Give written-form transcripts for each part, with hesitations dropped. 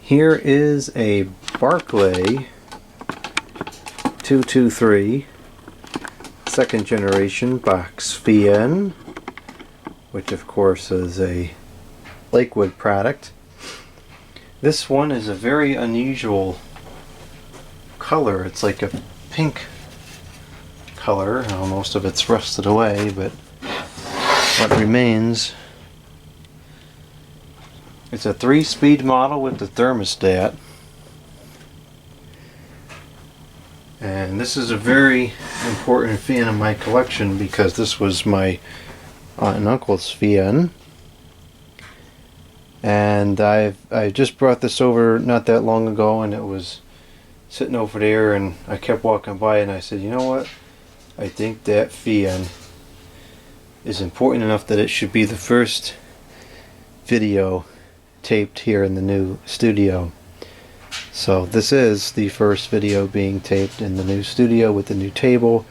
Here is a Barkleigh 223 second generation box fan, which of course is a Lakewood product. This one is a very unusual color. It's like a pink color. Most of it's rusted away, but what remains. It's a 3-speed model with the thermostat. And this is a very important fan in my collection because this was my aunt and uncle's fan. And I just brought this over not that long ago, and it was sitting over there, and I kept walking by and I said, you know what? I think that fan is important enough that it should be the first video taped here in the new studio. So this is the first video being taped in the new studio with the new table.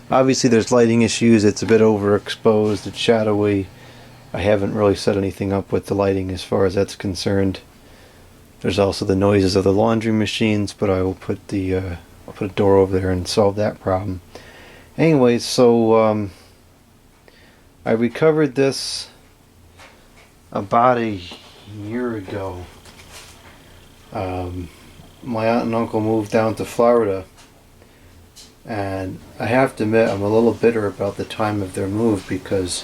Obviously there's lighting issues. It's a bit overexposed, it's shadowy. I haven't really set anything up with the lighting as far as that's concerned. There's also the noises of the laundry machines, but I will put I'll put a door over there and solve that problem. Anyway, so I recovered this about a year ago. My aunt and uncle moved down to Florida, and I have to admit I'm a little bitter about the time of their move because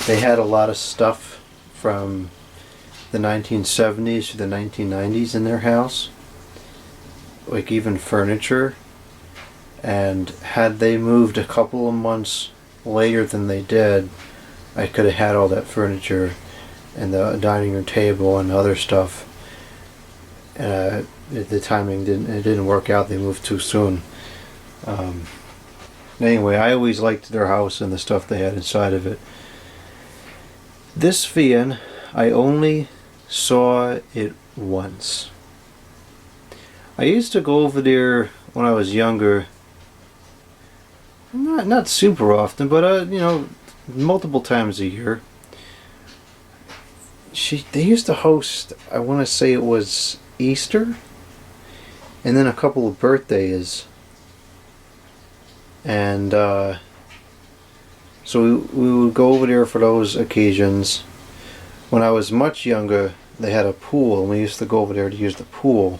they had a lot of stuff from the 1970s to the 1990s in their house, like even furniture, and had they moved a couple of months later than they did, I could have had all that furniture and the dining room table and other stuff. The timing didn't work out. They moved too soon. Anyway, I always liked their house and the stuff they had inside of it. This fan, I only saw it once. I used to go over there when I was younger. Not super often, but you know, multiple times a year. They used to host, I want to say it was Easter, and then a couple of birthdays, and so we would go over there for those occasions. When I was much younger, they had a pool, and we used to go over there to use the pool.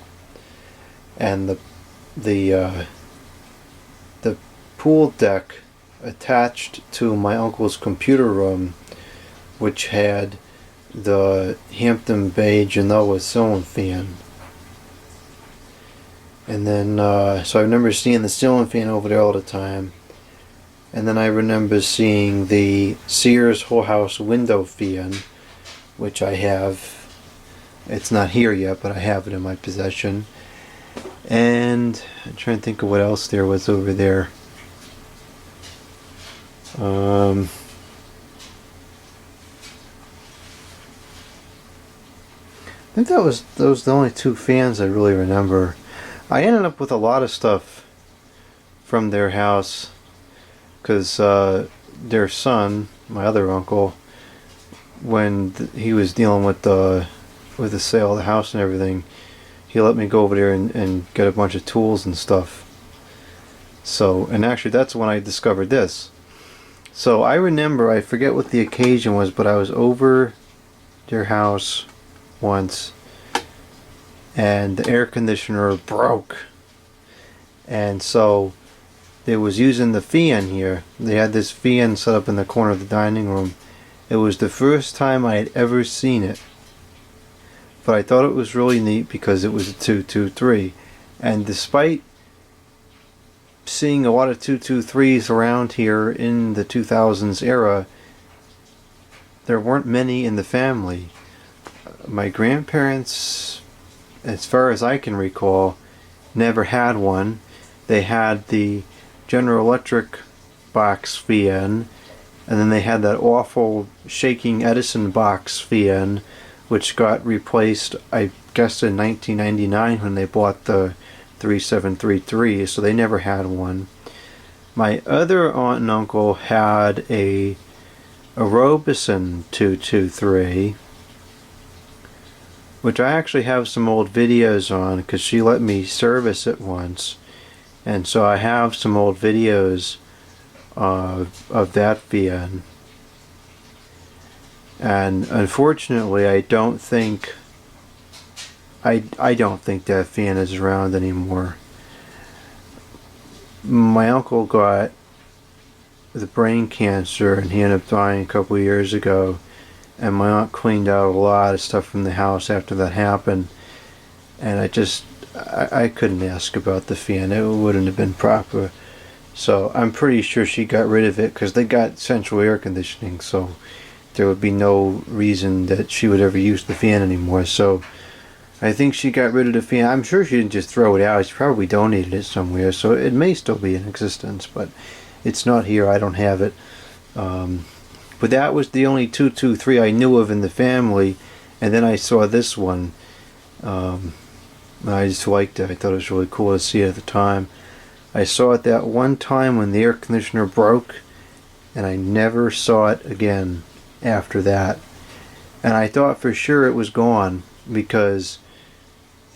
And the pool deck attached to my uncle's computer room, which had the Hampton Bay Genoa ceiling fan. And then so I remember seeing the ceiling fan over there all the time. And then I remember seeing the Sears Whole House window fan, which I have. It's not here yet, but I have it in my possession. And I'm trying to think of what else there was over there. I think those were the only two fans I really remember. I ended up with a lot of stuff from their house because their son, my other uncle, when he was dealing with the sale of the house and everything, he let me go over there and get a bunch of tools and stuff. So, and actually that's when I discovered this. So I remember, I forget what the occasion was, but I was over their house once, and the air conditioner broke, and so they was using the fan here. They had this fan set up in the corner of the dining room. It was the first time I had ever seen it, but I thought it was really neat because it was a 223, and despite seeing a lot of 223s around here in the 2000s era, there weren't many in the family. My grandparents, as far as I can recall, never had one. They had the General Electric box fan, and then they had that awful shaking Edison box fan, which got replaced, I guess, in 1999 when they bought the 3733, so they never had one. My other aunt and uncle had a Robeson 223, which I actually have some old videos on because she let me service it once, and so I have some old videos of that fan. And unfortunately, I don't think that fan is around anymore. My uncle got the brain cancer and he ended up dying a couple of years ago, and my aunt cleaned out a lot of stuff from the house after that happened, and I couldn't ask about the fan. It wouldn't have been proper. So I'm pretty sure she got rid of it because they got central air conditioning, so there would be no reason that she would ever use the fan anymore. So I think she got rid of the fan. I'm sure she didn't just throw it out. She probably donated it somewhere, so it may still be in existence, but it's not here. I don't have it. But that was the only 223 I knew of in the family, and then I saw this one. And I just liked it. I thought it was really cool to see it at the time. I saw it that one time when the air conditioner broke, and I never saw it again after that. And I thought for sure it was gone because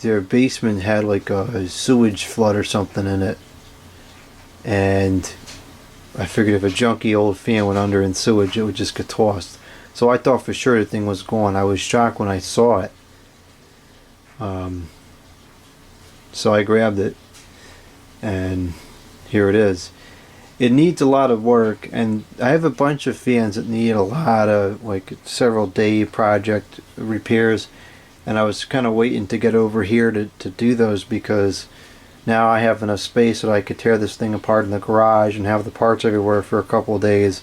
their basement had like a sewage flood or something in it, and I figured if a junky old fan went under in sewage, it would just get tossed. So I thought for sure the thing was gone. I was shocked when I saw it. So I grabbed it, and here it is. It needs a lot of work, and I have a bunch of fans that need a lot of, like, several day project repairs, and I was kind of waiting to get over here to do those because now I have enough space that I could tear this thing apart in the garage and have the parts everywhere for a couple of days,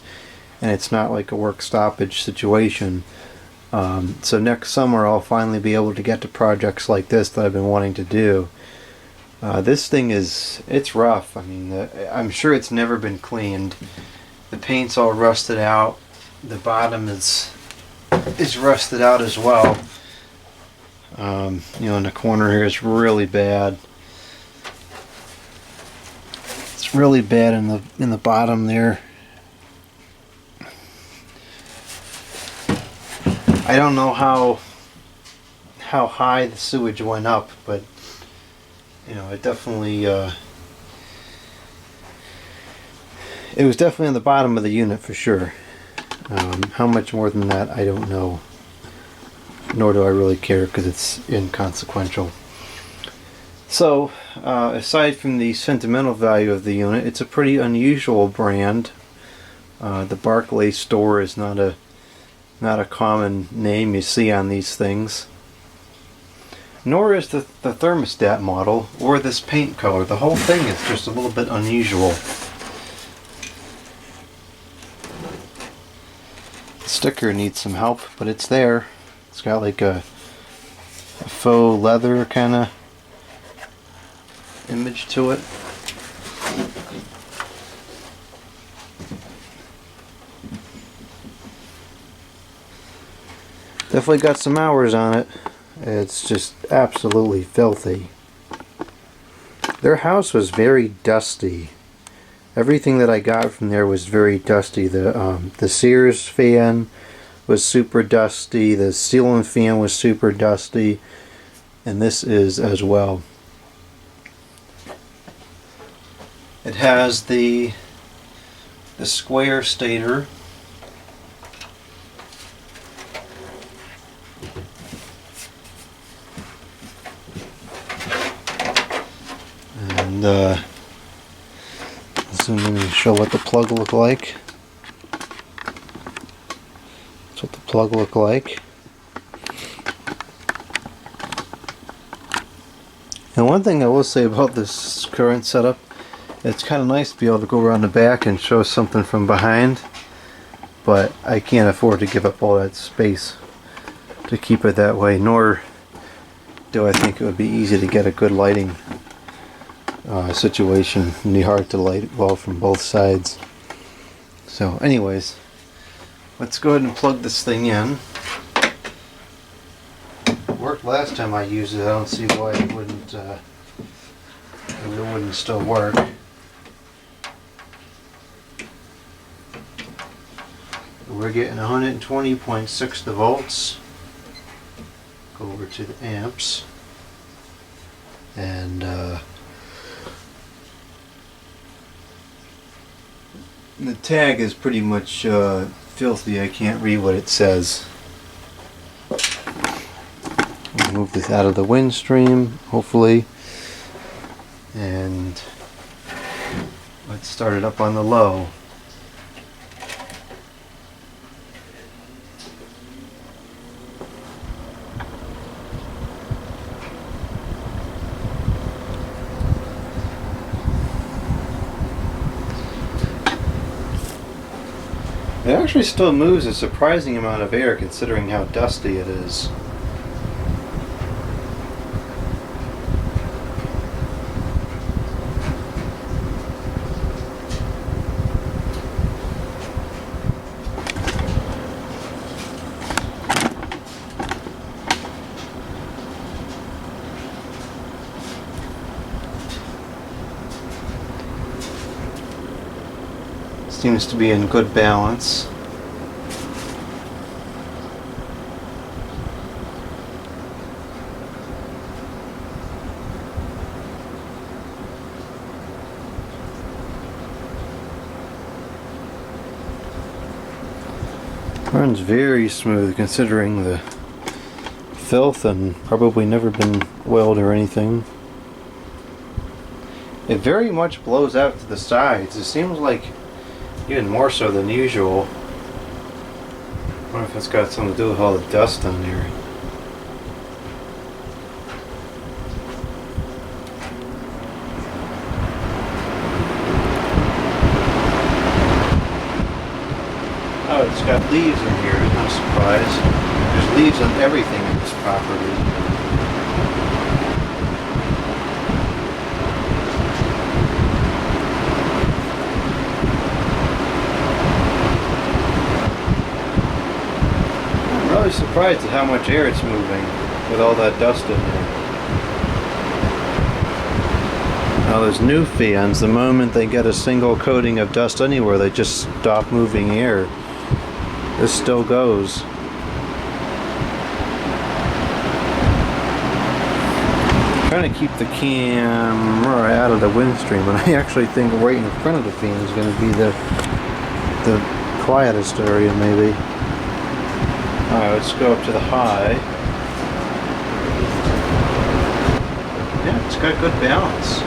and it's not like a work stoppage situation. So next summer I'll finally be able to get to projects like this that I've been wanting to do. This thing it's rough. I mean, I'm sure it's never been cleaned. The paint's all rusted out. The bottom is rusted out as well. In the corner here is really bad. It's really bad in the bottom there. I don't know how high the sewage went up, but it definitely it was definitely on the bottom of the unit for sure. How much more than that, I don't know. Nor do I really care because it's inconsequential. So, aside from the sentimental value of the unit, it's a pretty unusual brand. The Barkleigh store is not a common name you see on these things. Nor is the thermostat model or this paint color. The whole thing is just a little bit unusual. The sticker needs some help, but it's there. It's got like a faux leather kind of image to it. Definitely got some hours on it. It's just absolutely filthy. Their house was very dusty. Everything that I got from there was very dusty. The Sears fan was super dusty. The ceiling fan was super dusty, and this is as well. It has the square stator. And zoom in and show what the plug looked like. That's what the plug looked like. And one thing I will say about this current setup, it's kind of nice to be able to go around the back and show something from behind, but I can't afford to give up all that space to keep it that way, nor do I think it would be easy to get a good lighting situation. It'd be hard to light well from both sides. So anyways, let's go ahead and plug this thing in. It worked last time I used it. I don't see why it wouldn't still work. We're getting 120.6 volts. Go over to the amps, and the tag is pretty much filthy. I can't read what it says. We'll move this out of the windstream, hopefully, and let's start it up on the low. It actually still moves a surprising amount of air considering how dusty it is. Seems to be in good balance. Runs very smooth considering the filth and probably never been oiled or anything. It very much blows out to the sides. It seems like even more so than usual. I wonder if it's got something to do with all the dust on there. Oh, it's got leaves in here, I'm not surprised. There's leaves on everything in this property. I'm surprised at how much air it's moving with all that dust in there. Now those new fans, the moment they get a single coating of dust anywhere, they just stop moving air. This still goes. I'm trying to keep the camera out of the windstream, but I actually think right in front of the fan is going to be the quietest area maybe. Alright, let's go up to the high. Yeah, it's got good balance.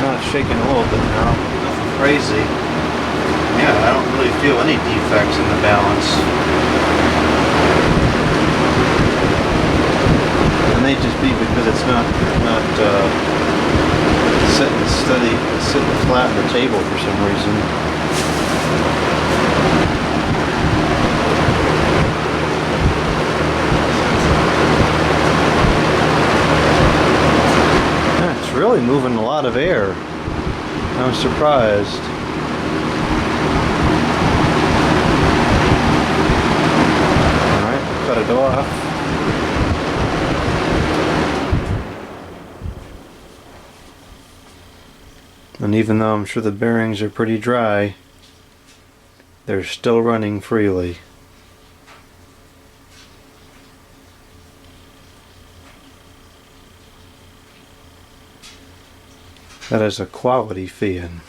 Now it's shaking a little bit now, nothing crazy. Yeah, I don't really feel any defects in the balance. It may just be because it's not sitting flat on the table for some reason. Yeah, it's really moving a lot of air. I'm surprised. Alright, cut it off. And even though I'm sure the bearings are pretty dry, they're still running freely. That is a quality fan.